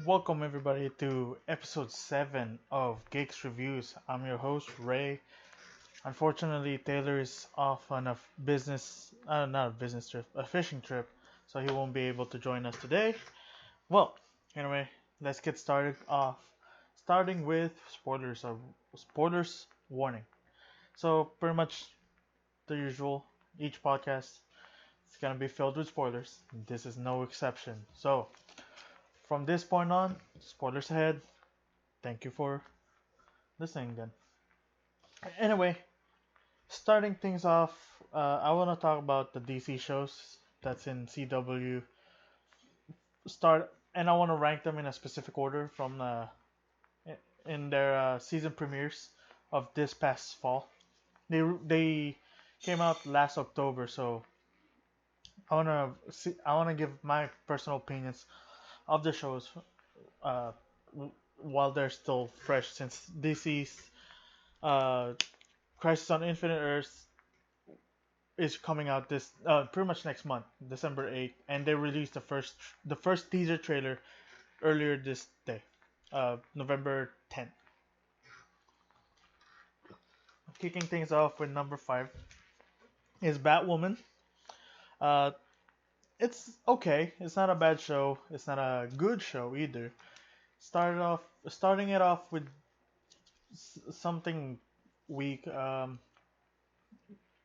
Welcome everybody to episode 7 of Geeks Reviews. I'm your host Ray. Unfortunately, Taylor is off on a business, not a business trip, a fishing trip, so he won't be able to join us today. Well, anyway, let's get started off. Starting with spoilers or spoilers warning. So pretty much the usual. Each podcast is gonna be filled with spoilers. This is no exception. So from this point on, spoilers ahead. Thank you for listening then. Anyway, starting things off, I want to talk about the DC shows that's in CW. And I want to rank them in a specific order from in their season premieres of this past fall. They came out last October, so I wanna give my personal opinions of the shows uh, while they're still fresh, since DC's uh, Crisis on Infinite Earths is coming out this pretty much next month, December 8th, and they released the first teaser trailer earlier this day, November 10th. Kicking things off with number 5 is Batwoman. Uh, it's okay. It's not a bad show. It's not a good show either. Starting it off with something weak.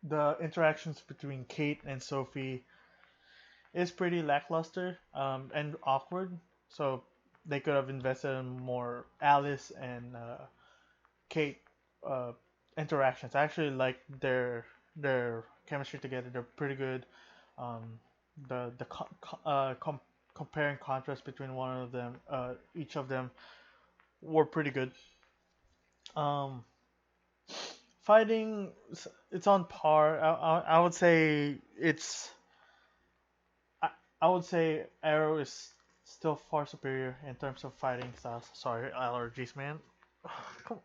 The interactions between Kate and Sophie is pretty lackluster and awkward. So they could have invested in more Alice and Kate uh, interactions. I actually like their chemistry together. They're pretty good. Um, the compare and contrast between one of them, each of them, were pretty good. Um, Fighting, it's on par. I would say I, I would say Arrow is still far superior in terms of fighting styles. Sorry, allergies, man. Come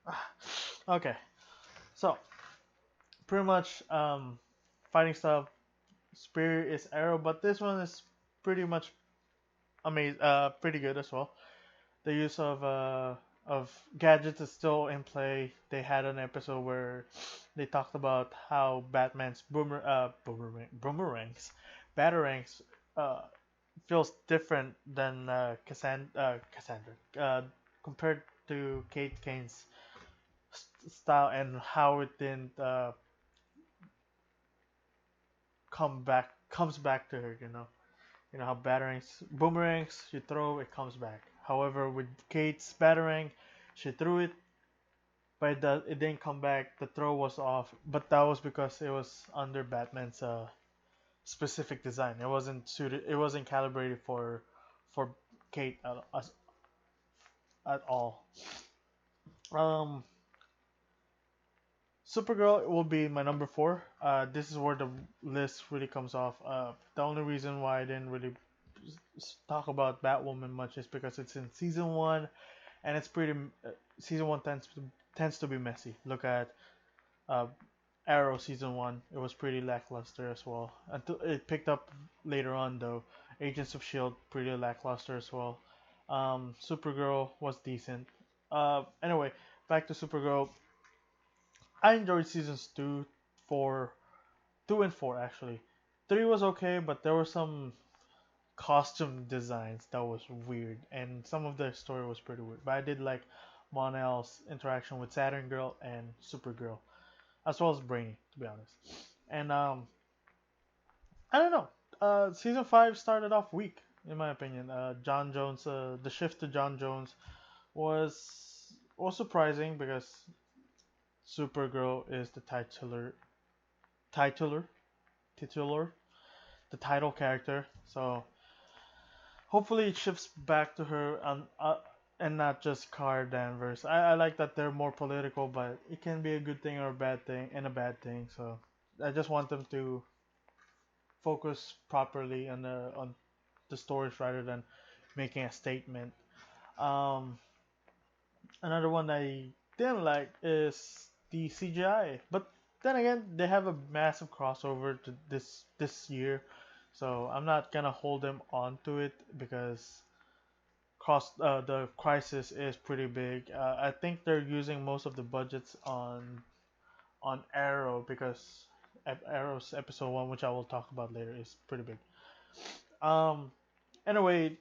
on. Okay, so pretty much fighting style superior is Arrow, but this one is pretty much amazing. Pretty good as well. The use of gadgets is still in play. They had an episode where they talked about how Batman's boomerangs, batarangs, uh, feels different than Cassandra, compared to Kate Kane's style, and how it didn't comes back to her. You know how boomerangs, you throw, it comes back. However, with Kate's batarang, she threw it, but it didn't come back. The throw was off, but that was because it was under Batman's specific design. It wasn't suited. It wasn't calibrated for Kate at all. Um, Supergirl will be my number 4. This is where the list really comes off. The only reason why I didn't really talk about Batwoman much is because it's in season 1, and it's pretty. Season 1 tends to be messy. Look at uh, Arrow season 1. It was pretty lackluster as well. Until it picked up later on though. Agents of Shield pretty lackluster as well. Supergirl was decent. Anyway, back to Supergirl. I enjoyed seasons 2, 4, 2 and 4 actually. 3 was okay, but there were some costume designs that was weird, and some of the story was pretty weird. But I did like Mon-El's interaction with Saturn Girl and Supergirl, as well as Brainy, to be honest. And I don't know. Season 5 started off weak, in my opinion. John Jones, the shift to John Jones was surprising because Supergirl is the titular, titular, the title character. So hopefully it shifts back to her and not just Car Danvers. I like that they're more political, but it can be a good thing or a bad thing, and a bad thing. So I just want them to focus properly on the stories rather than making a statement. Um, Another one I didn't like is the CGI, but then again, they have a massive crossover to this year, so I'm not gonna hold them on to it because the crisis is pretty big. I think they're using most of the budgets on Arrow because Arrow's episode one, which I will talk about later, is pretty big. Um, anyway,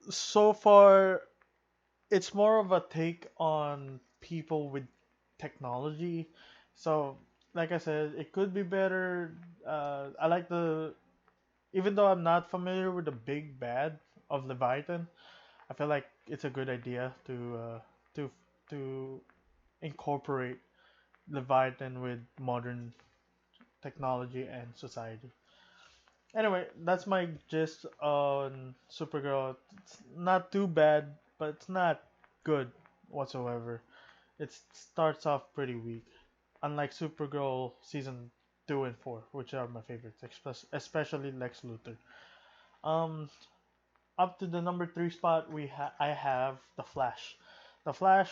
so far it's more of a take on people with technology. So, like I said, it could be better. I like the even though I'm not familiar with the big bad of Leviathan, I feel like it's a good idea to to incorporate Leviathan with modern technology and society. Anyway, that's my gist on Supergirl. It's not too bad, but it's not good whatsoever. It starts off pretty weak, unlike Supergirl season 2 and 4, which are my favorites, especially Lex Luthor. Um, Up to the number 3 spot, I have the Flash. The Flash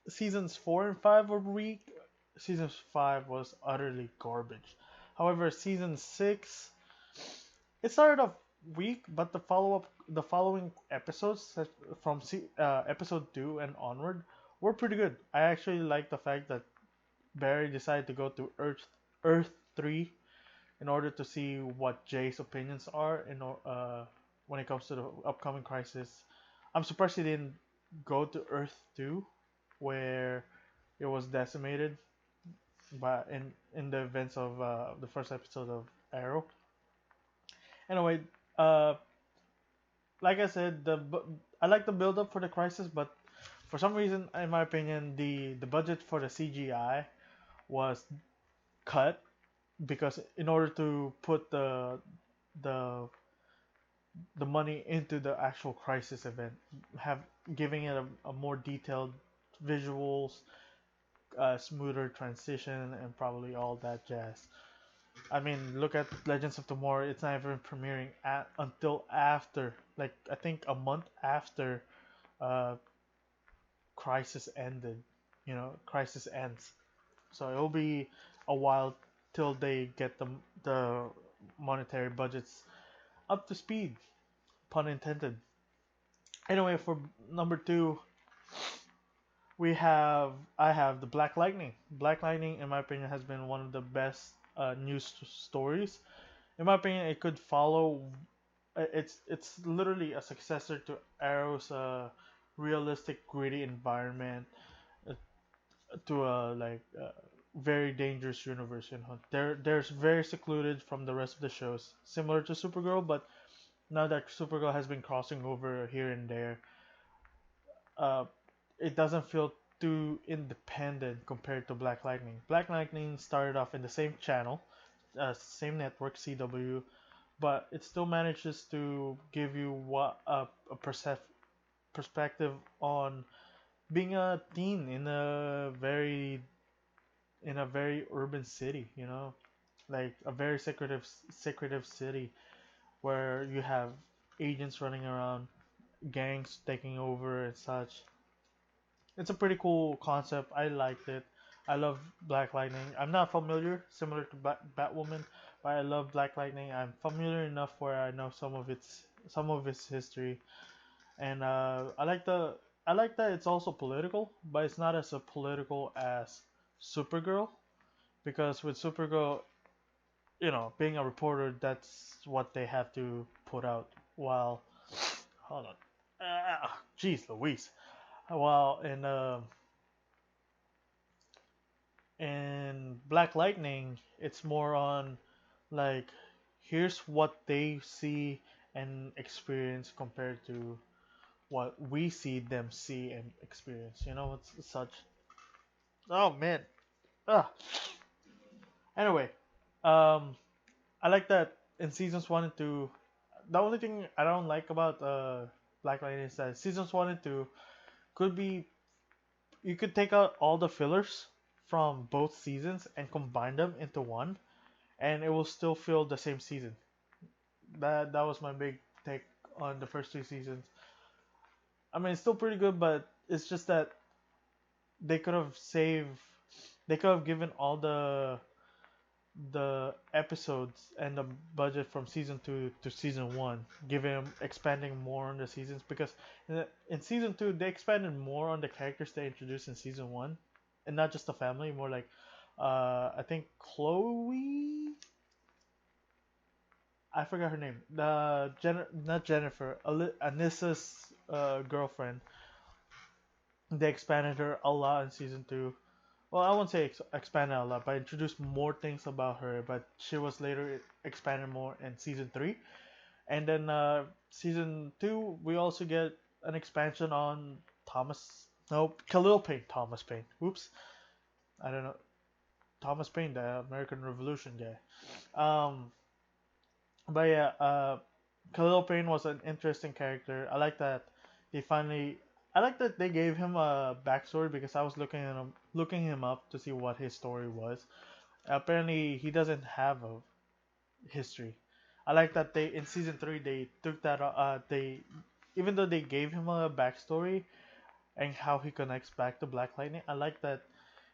seasons 4 and 5 were weak. Season 5 was utterly garbage. However, season 6 it started off weak, but the following episodes from episode 2 and onward were pretty good. I actually like the fact that Barry decided to go to Earth 3 in order to see what Jay's opinions are when it comes to the upcoming crisis. I'm surprised he didn't go to Earth 2 where it was decimated by in the events of the first episode of Arrow. Anyway, uh, like I said, I like the build up for the crisis, but for some reason, in my opinion, the budget for the CGI was cut because in order to put the the money into the actual crisis event, have giving it a more detailed visuals, smoother transition, and probably all that jazz. I mean, look at Legends of Tomorrow. It's not even premiering until after, like I think a month after uh, Crisis ended. Crisis ends. So it'll be a while till they get the monetary budgets up to speed, pun intended. Anyway, for number 2, I have the Black Lightning. Black Lightning, in my opinion, has been one of the best news stories. In my opinion, it could follow. It's literally a successor to Arrow's realistic, gritty environment uh, to a very dangerous universe. There's very secluded from the rest of the shows, similar to Supergirl, but now that Supergirl has been crossing over here and there, uh, it doesn't feel too independent compared to Black Lightning. Black Lightning started off in the same channel, same network, CW, but it still manages to give you perspective on being a teen in a very urban city, like a very secretive city where you have agents running around, gangs taking over and such. It's a pretty cool concept. I liked it. I love Black Lightning. I'm not familiar, similar to Batwoman, but I love Black Lightning. I'm familiar enough where I know some of its history, and I like that it's also political, but it's not as political as Supergirl, because with Supergirl, being a reporter, that's what they have to put out. While, hold on, jeez Louise. While in Black Lightning, it's more on like here's what they see and experience compared to what we see them see and experience. It's such. Oh man. Ah. Anyway, um, I like that in seasons 1 and 2. The only thing I don't like about Black Lightning is that seasons 1 and 2 could be you could take out all the fillers from both seasons and combine them into one, and it will still feel the same season. That was my big take on the first 2 seasons. I mean, it's still pretty good, but it's just that they could have saved, they could have given all the episodes and the budget from season two to season one, giving them expanding more on the seasons because in season two they expanded more on the characters they introduced in season one, and not just the family, more like I think Chloe, I forgot her name, not Jennifer, Anissa's girlfriend. They expanded her a lot in season two. Well, I won't say expanded a lot, but introduced more things about her. But she was later expanded more in season three, and then season two we also get an expansion on Thomas. No, Khalil Payne. Thomas Payne. Oops, I don't know. Thomas Paine, the American Revolution guy. Um, but yeah, Khalil Payne was an interesting character. I like that they finally. I like that they gave him a backstory because I was looking him up to see what his story was. Apparently, he doesn't have a history. I like that they in season three they took that. They even though they gave him a backstory and how he connects back to Black Lightning, I like that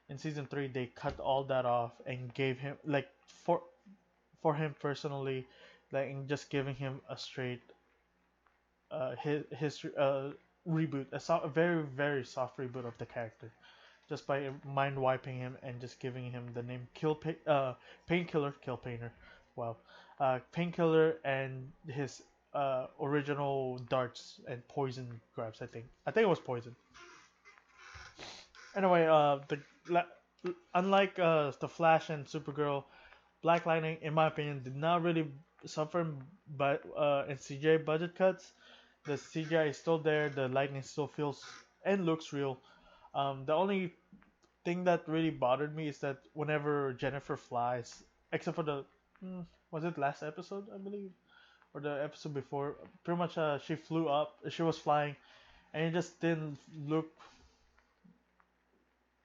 in season three they cut all that off and gave him like for him personally, like and just giving him a straight history reboot, a very soft reboot of the character, just by mind wiping him and just giving him the name Painkiller Kill Painter, wow, Painkiller and his original darts and poison grabs. I think it was poison. Anyway, unlike the Flash and Supergirl, Black Lightning, in my opinion, did not really suffer but in CGI budget cuts. The CGI is still there. The lightning still feels and looks real. The only thing that really bothered me is that whenever Jennifer flies, except for was it last episode, I believe, or the episode before, pretty much she flew up, she was flying, and it just didn't look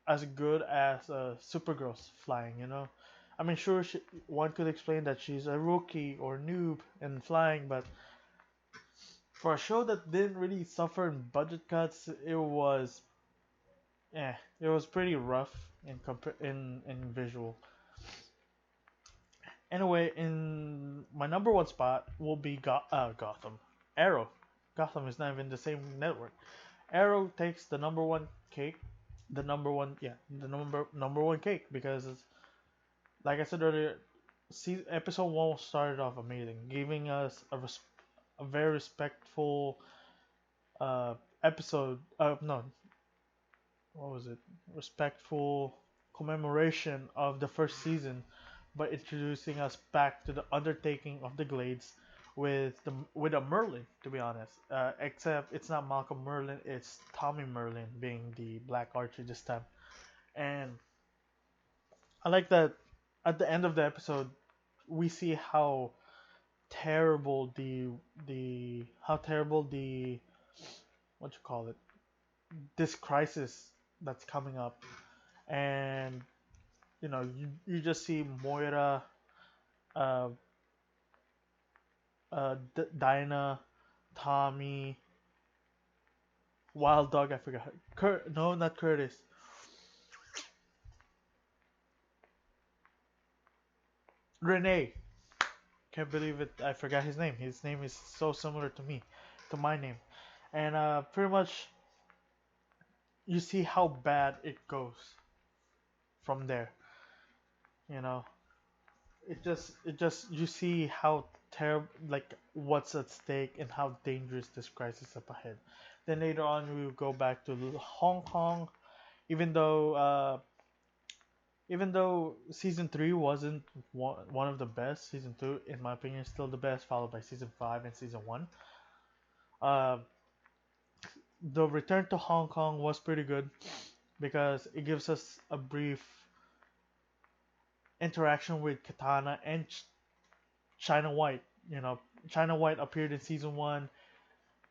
as good as Supergirl's flying, you know. I mean, sure, one could explain that she's a rookie or noob in flying, but for a show that didn't really suffer in budget cuts, it was pretty rough in visual. Anyway, in my number one spot will be Gotham. Arrow. Gotham is not even the same network. Arrow takes the number one cake, the number one cake because like I said earlier, episode one started off amazing, giving us a very respectful episode. No, what was it? Respectful commemoration of the first season by introducing us back to the undertaking of the Glades with a Merlin. To be honest, except it's not Malcolm Merlin, it's Tommy Merlin being the Black Archer this time, and I like that at the end of the episode we see how terrible the how terrible the what you call it, this crisis that's coming up, and you just see Moira, uh, Dinah, Tommy, Wild Dog. I forgot. No, not Curtis. Renee. Can't believe it. I forgot his name. His name is so similar to me, to my name, and pretty much you see how bad it goes from there. You know, it just you see how terrible, like what's at stake and how dangerous this crisis up ahead. Then later on we will go back to Hong Kong, even though uh, even though season three wasn't one of the best, season two in my opinion is still the best, followed by season five and season one. Uh, the return to Hong Kong was pretty good because it gives us a brief interaction with Katana and China White. You know, China White appeared in season one.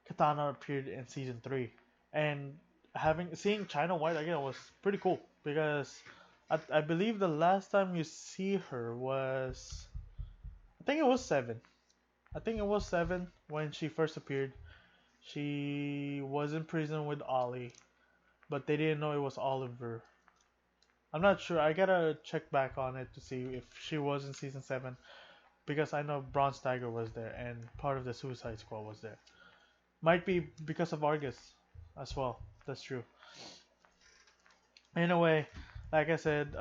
Katana appeared in season three, and seeing China White again was pretty cool because I believe the last time you see her was, I think it was seven. I think it was seven when she first appeared. She was in prison with Ollie, but they didn't know it was Oliver. I'm not sure. I gotta check back on it to see if she was in season 7 because I know Bronze Tiger was there and part of the Suicide Squad was there. Might be because of Argus as well. That's true. In a way, like I said,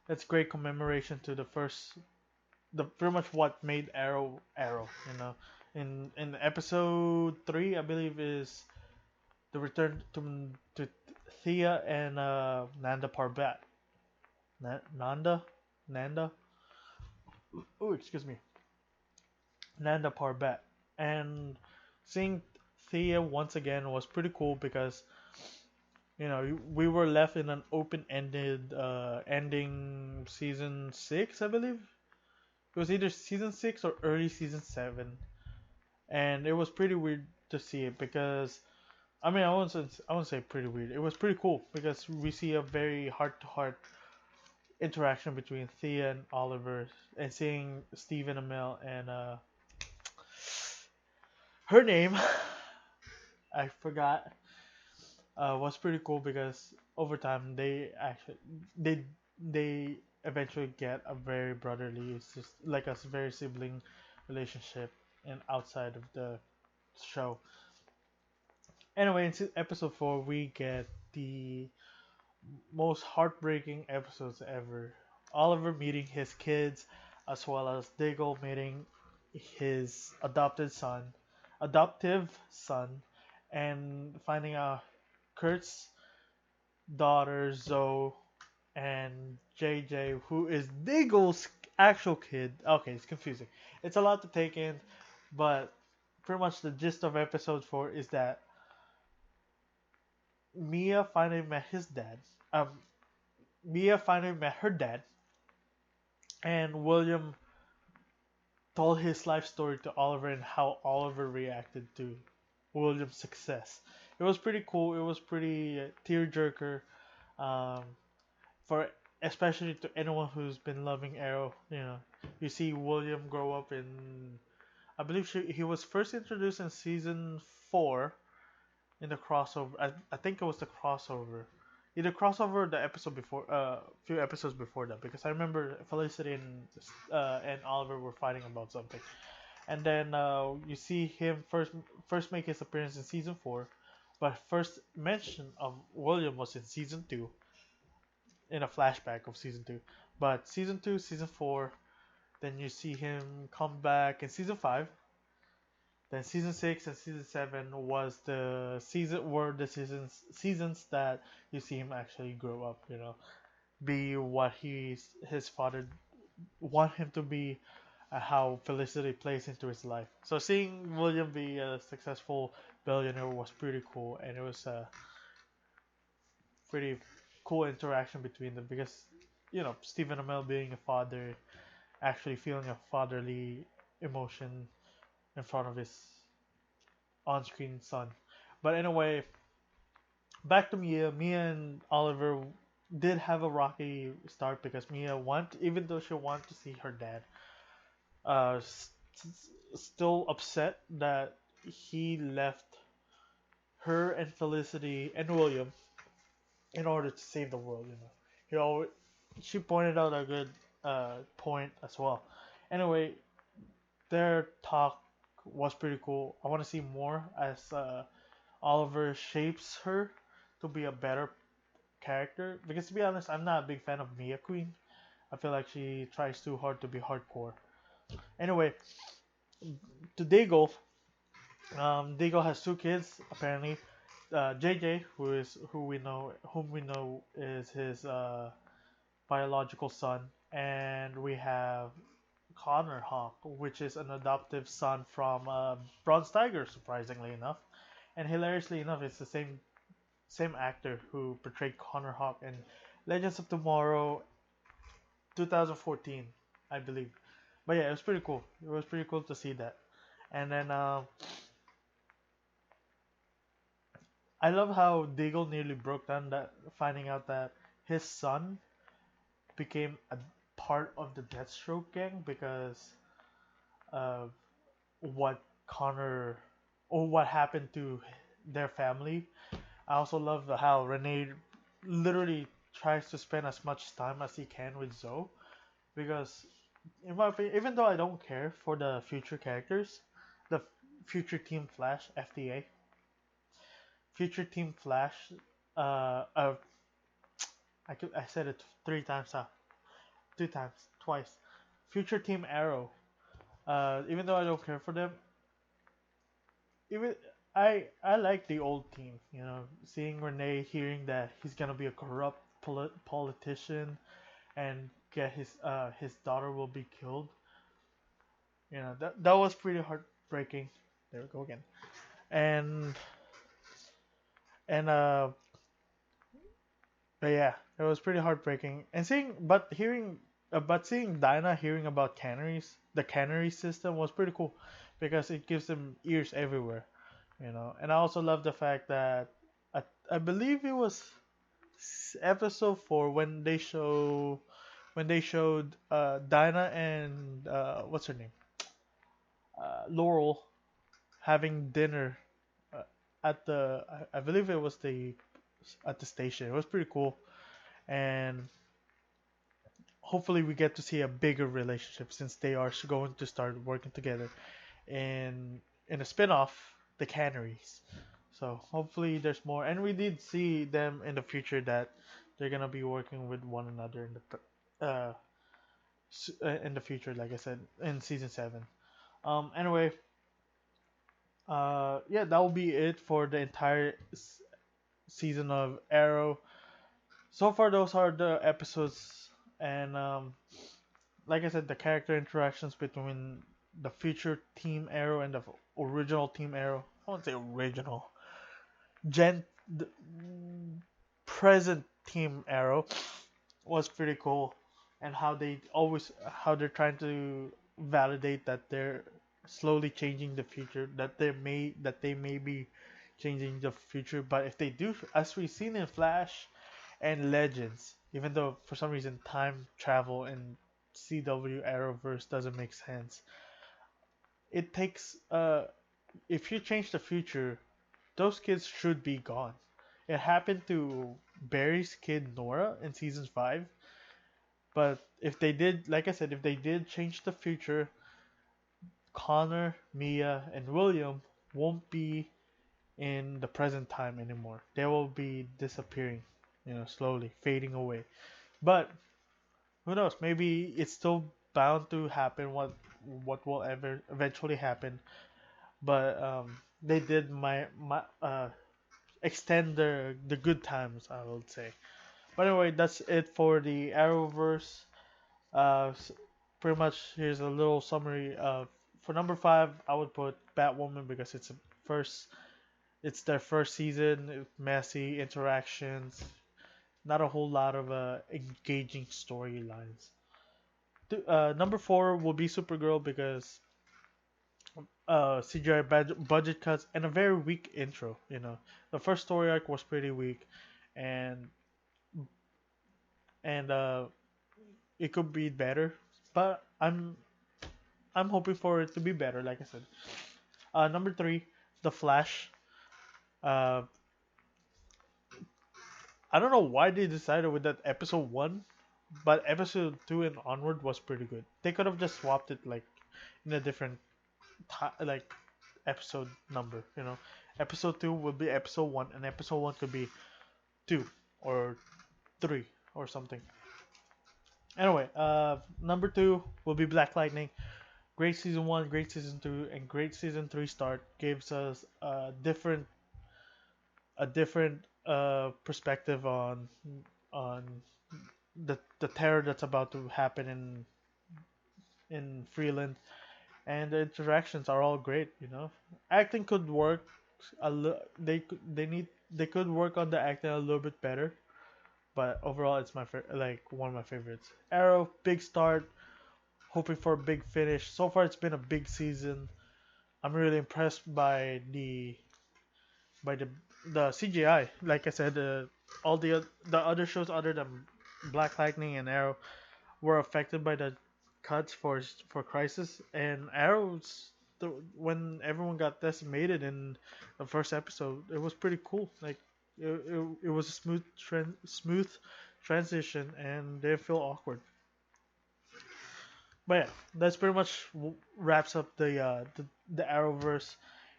it's great commemoration to the first, the pretty much what made Arrow Arrow. In episode 3, I believe is the return to Thea and Nanda Parbat. Nanda, Nanda. Oh, excuse me, Nanda Parbat. And seeing Thea once again was pretty cool because we were left in an open-ended ending season 6, I believe. It was either season 6 or early season 7, and it was pretty weird to see it because I mean I won't say pretty weird. It was pretty cool because we see a very heart-to-heart interaction between Thea and Oliver, and seeing Stephen Amell and her name I forgot, was pretty cool because over time they they eventually get a very brotherly, it's just like a very sibling relationship and outside of the show. Anyway, in episode 4 we get the most heartbreaking episodes ever. Oliver meeting his kids, as well as Diggle meeting his adoptive son, and finding out Kurt's daughter Zoe and JJ, who is Diggle's actual kid. Okay, it's confusing. It's a lot to take in, but pretty much the gist of episode 4 is that Mia finally met his dad. Um, Mia finally met her dad, and William told his life story to Oliver and how Oliver reacted to William's success. It was pretty cool. It was pretty tearjerker, um, for especially to anyone who's been loving Arrow. You see William grow up in. I believe he was first introduced in season 4 in the crossover. I think it was the crossover. Either crossover or the episode before, few episodes before that, because I remember Felicity and Oliver were fighting about something, and then you see him first make his appearance in season 4, but first mention of William was in season 2, in a flashback of season 2. But season 2, season 4, then you see him come back in season 5. Then season 6 and season 7 was the season were the seasons that you see him actually grow up, be what his father want him to be, how Felicity plays into his life. So seeing William be a successful billionaire was pretty cool, and it was a pretty cool interaction between them because Stephen Amell being a father, actually feeling a fatherly emotion in front of his on-screen son. But anyway, back to Mia. Mia and Oliver did have a rocky start because even though she wanted to see her dad, still upset that he left her and Felicity and William in order to save the world. She pointed out a good point as well. Anyway, their talk was pretty cool. I want to see more as Oliver shapes her to be a better character. Because to be honest, I'm not a big fan of Mia Queen. I feel like she tries too hard to be hardcore. Anyway, to Diggle, Diggle has 2 kids apparently. JJ, whom we know is his biological son, and we have Connor Hawk, which is an adoptive son from Bronze Tiger, surprisingly enough, and hilariously enough, it's the same actor who portrayed Connor Hawk in Legends of Tomorrow, 2014, I believe. But yeah, it was pretty cool. It was pretty cool to see that, and then I love how Diggle nearly broke down that finding out that his son became a part of the Deathstroke gang because of what Connor or what happened to their family. I also love how Renee literally tries to spend as much time as he can with Zoe because, in my opinion, even though I don't care for the future characters, the future Team Flash (FTA), future Team Flash, uh, uh I said it 3 times, 2 times, twice. Future Team Arrow. Even though I don't care for them, even I like the old team. You know, seeing Renee, hearing that he's gonna be a corrupt politician and get his daughter will be killed. You know that was pretty heartbreaking. There we go again. And and but yeah, it was pretty heartbreaking. And seeing Dinah hearing about canaries, the canary system was pretty cool because it gives them ears everywhere. You know, and I also love the fact that I believe it was episode 4 when they showed Dinah and what's her name, Laurel having dinner uh, at I believe it was the at the station. It was pretty cool, and hopefully we get to see a bigger relationship since they are going to start working together in a spin-off, the Canaries. So hopefully there's more, and we did see them in the future that they're gonna be working with one another in the future, like I said in season 7. Anyway, yeah, that will be it for the entire season of Arrow. So far, those are the episodes, and like I said, the character interactions between the future Team Arrow and the original Team Arrow. I won't say original. Gen the present Team Arrow was pretty cool, and how they're trying to validate that they're slowly changing the future, that they may be changing the future, but if they do, as we've seen in Flash and Legends, even though for some reason time travel in CW Arrowverse doesn't make sense, it takes if you change the future, those kids should be gone. It happened to Barry's kid Nora in season 5, but if they did, like I said, if they did change the future, Connor, Mia, and William won't be in the present time anymore. They will be disappearing, slowly fading away. But who knows? Maybe it's still bound to happen. What will ever eventually happen? But they did my extend the good times, I would say. But anyway, that's it for the Arrowverse. Uh, s- Pretty much here's a little summary of for number 5. I would put Batwoman because first it's their first season, messy interactions, not a whole lot of engaging storylines. Number 4 will be Supergirl because CGI budget cuts and a very weak intro. The first story arc was pretty weak, and and it could be better, but I'm hoping for it to be better. Like I said, number 3, The Flash. Uh, I don't know why they decided with that episode 1, but episode 2 and onward was pretty good. They could have just swapped it like in a different like episode number. Episode 2 would be episode 1, and episode 1 could be 2 or 3 or something. Anyway, number 2 will be Black Lightning. Great season 1, great season 2, and great season 3 start gives us a different perspective on the terror that's about to happen in Freeland, and the interactions are all great. Acting could work they could work on the acting a little bit better, but overall it's like one of my favorites. Arrow, big start, hoping for a big finish. So far it's been a big season. I'm really impressed by the CGI. Like I said, all the other shows other than Black Lightning and Arrow were affected by the cuts for Crisis, and Arrows. When everyone got decimated in the first episode, it was pretty cool. Like it was a smooth transition and they feel awkward. But yeah, that's pretty much wraps up the Arrowverse.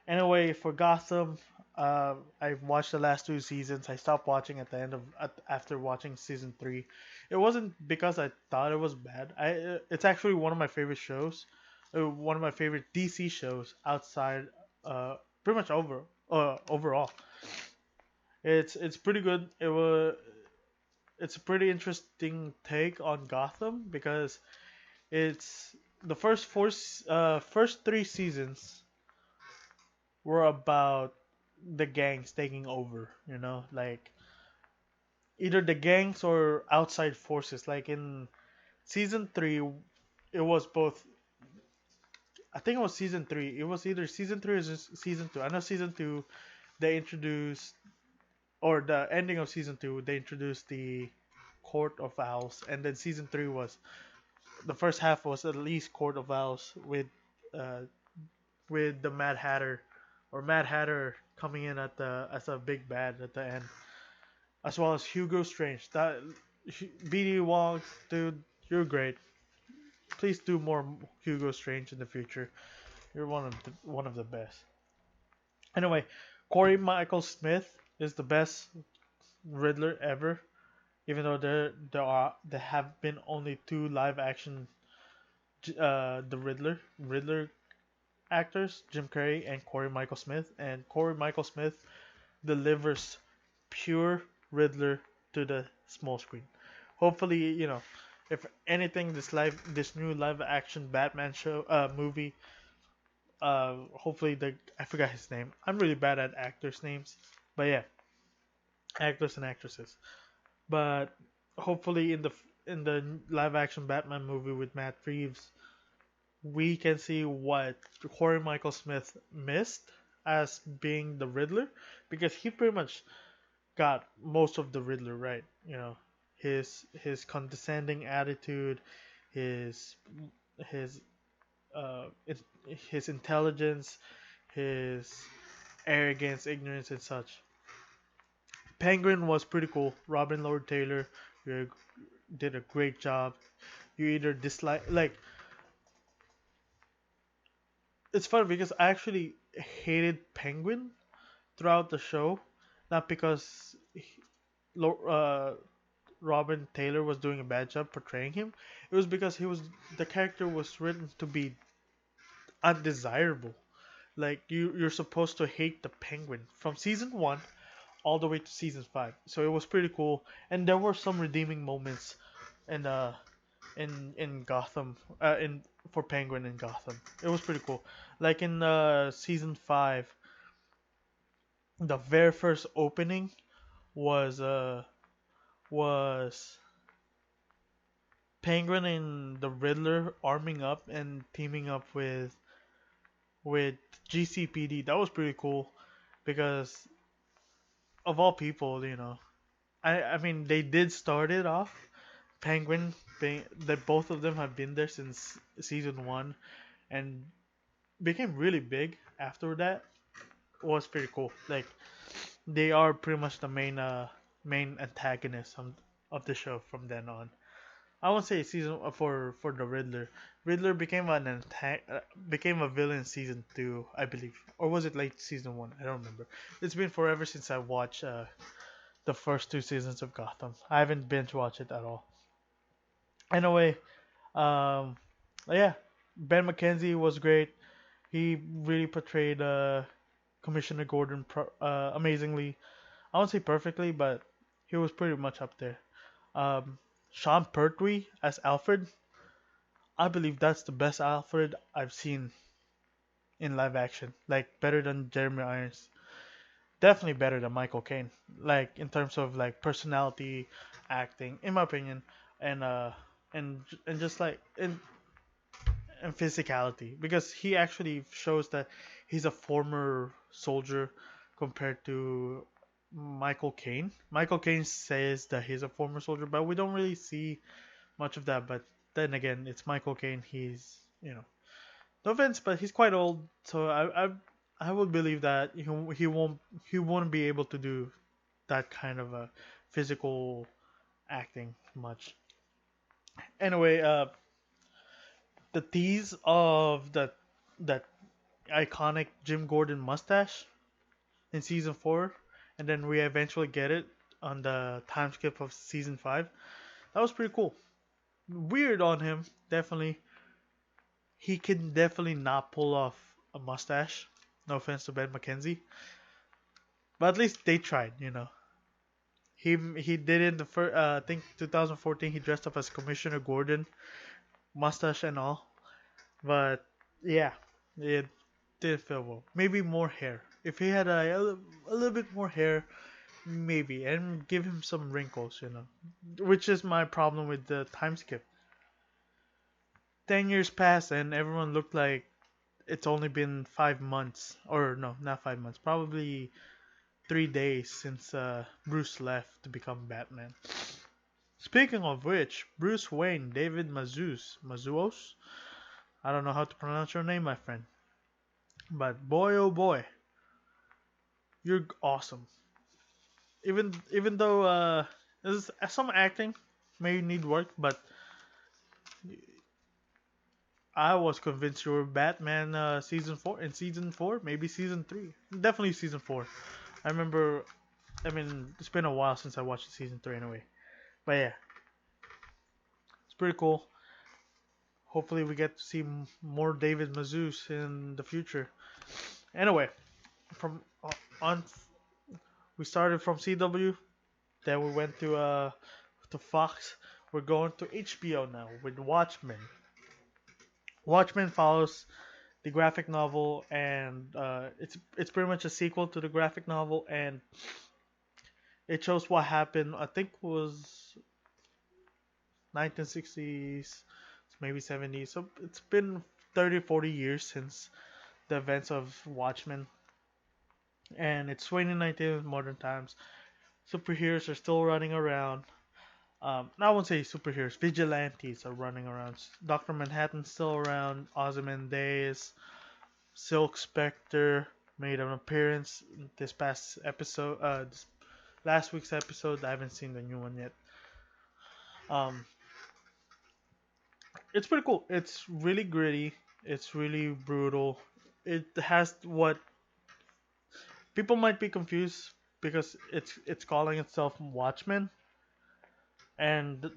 Anyway, for Gotham, I watched the last two seasons. I stopped watching at the end of after watching season three. It wasn't because I thought it was bad. It's actually one of my favorite shows, one of my favorite DC shows outside, pretty much overall. It's pretty good. It's a pretty interesting take on Gotham because it's the first three seasons were about the gangs taking over. Like either the gangs or outside forces. Like in season three, it was both. I think it was season three. It was either season three or season two. I know season two they introduced, or the ending of season two they introduced the Court of Owls, and then season three was the first half was at least Court of Owls uh, with the Mad Hatter, or Mad Hatter coming in at the as a big bad at the end, as well as Hugo Strange. That BD Wong, dude, you're great. Please do more Hugo Strange in the future. You're one of the best. Anyway, Corey Michael Smith is the best Riddler ever. Even though there have been only two live action the Riddler actors, Jim Carrey and Corey Michael Smith, and Corey Michael Smith delivers pure Riddler to the small screen. Hopefully, if anything, this new live action Batman show movie, hopefully I forgot his name. I'm really bad at actors' names, but yeah, actors and actresses. But hopefully in the live action Batman movie with Matt Reeves, we can see what Corey Michael Smith missed as being the Riddler, because he pretty much got most of the Riddler right. His condescending attitude, his his uh his intelligence, his arrogance, ignorance, and such. Penguin was pretty cool. Robin Lord Taylor, you did a great job. You either dislike, like, it's funny because I actually hated Penguin throughout the show, not because uh, Robin Taylor was doing a bad job portraying him. It was because the character was written to be undesirable. Like you're supposed to hate the Penguin from season one all the way to season five. So it was pretty cool, and there were some redeeming moments in in Gotham, in for Penguin in Gotham. It was pretty cool. Like in season five, the very first opening was was Penguin and the Riddler arming up and teaming up with GCPD. That was pretty cool because of all people, I mean they did start it off. Penguin being that both of them have been there since season one and became really big after that was pretty cool. Like they are pretty much the main antagonists of the show from then on. I won't say season for the Riddler. Riddler became a villain season two, I believe, or was it late season one? I don't remember. It's been forever since I watched the first two seasons of Gotham. I haven't binge watched it at all. Anyway, um, yeah, Ben McKenzie was great. He really portrayed Commissioner Gordon amazingly. I won't say perfectly, but he was pretty much up there. Um, Sean Pertwee as Alfred, I believe that's the best Alfred I've seen in live action. Like better than Jeremy Irons, definitely better than Michael Caine. Like in terms of like personality, acting, in my opinion, and and just like and physicality, because he actually shows that he's a former soldier compared to Michael Caine. Michael Caine says that he's a former soldier, but we don't really see much of that. But then again, it's Michael Caine. He's, no offense, but he's quite old, so I would believe that he won't be able to do that kind of a physical acting much. Anyway, the tease of that iconic Jim Gordon mustache in season 4, and then we eventually get it on the time skip of season 5. That was pretty cool. Weird on him, definitely. He can definitely not pull off a mustache. No offense to Ben McKenzie, but at least they tried. He did it in the first. I think 2014. He dressed up as Commissioner Gordon, mustache and all. But yeah, it did feel well. Maybe more hair. If he had a little bit more hair, maybe, and give him some wrinkles. Which is my problem with the time skip. 10 years passed and everyone looked like it's only been 5 months, or no, not 5 months, probably 3 days since Bruce left to become Batman. Speaking of which, Bruce Wayne, David Mazuos, I don't know how to pronounce your name, my friend, but boy oh boy, you're awesome. Even though some acting may need work, but I was convinced you were Batman season 4 in season 4, maybe season 3, definitely season 4. I remember. I mean, it's been a while since I watched season 3 anyway, but yeah, it's pretty cool. Hopefully, we get to see more David Mazouz in the future. Anyway, from on, we started from CW, then we went to Fox. We're going to HBO now with Watchmen. Watchmen follows the graphic novel, and it's pretty much a sequel to the graphic novel, and it shows what happened. I think was 1960s, maybe 70s. So it's been 30, 40 years since the events of Watchmen, and it's 2019 modern times. Superheroes are still running around. I won't say superheroes. Vigilantes are running around. Doctor Manhattan's still around. Ozymandias, Silk Spectre made an appearance this past episode. This last week's episode. I haven't seen the new one yet. Um, it's pretty cool. It's really gritty. It's really brutal. It has what people might be confused because it's calling itself Watchmen, and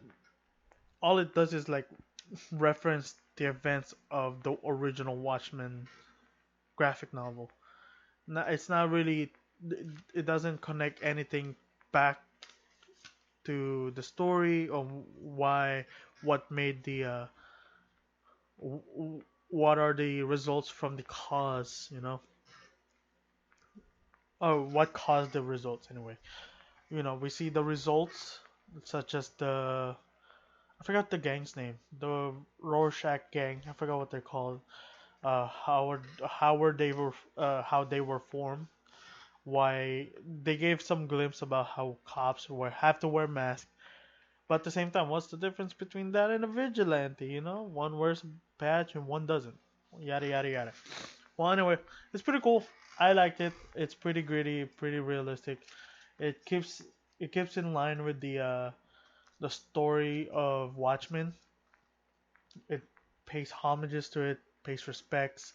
all it does is like reference the events of the original Watchmen graphic novel. It's not really. It doesn't connect anything back to the story of what made what are the results from the cause, or what caused the results anyway. We see the results such as I forgot the gang's name, the Rorschach gang. I forgot what they're called. How they were formed. Why they gave some glimpse about how cops have to wear masks. But at the same time, what's the difference between that and a vigilante? One wears a badge and one doesn't. Yada yada yada. Well, anyway, it's pretty cool. I liked it. It's pretty gritty, pretty realistic. It keeps in line with the story of Watchmen. It pays homages to it, pays respects.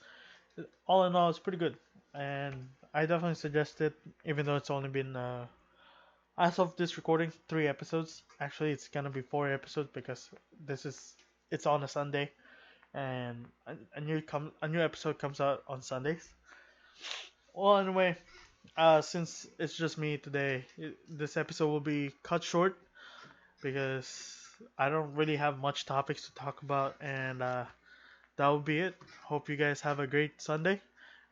All in all, it's pretty good, and I definitely suggest it. Even though it's only been as of this recording, 3 episodes. Actually, it's gonna be 4 episodes because it's on a Sunday, and a new episode comes out on Sundays. Well, anyway, since it's just me today, this episode will be cut short because I don't really have much topics to talk about, and that will be it. Hope you guys have a great Sunday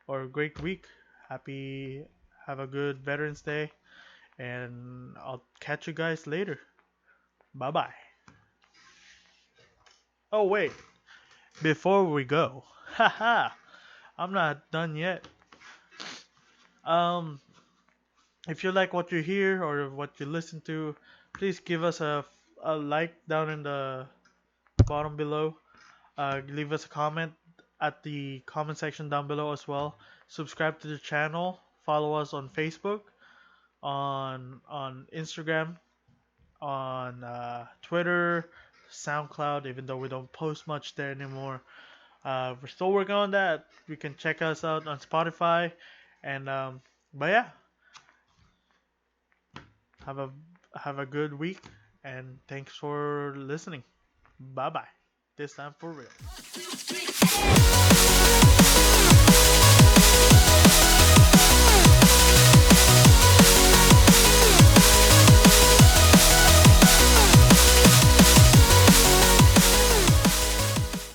or a great week. Have a good Veterans Day, and I'll catch you guys later. Bye bye. Oh wait, before we go, haha, I'm not done yet. Um, if you like what you hear or what you listen to, please give us a like down in the bottom below. Leave us a comment at the comment section down below as well. Subscribe to the channel. Follow us on Facebook, on Instagram, on Twitter, SoundCloud, even though we don't post much there anymore. We're still working on that. You can check us out on Spotify. And but yeah, have a have a good week, and thanks for listening. Bye bye. This time for real.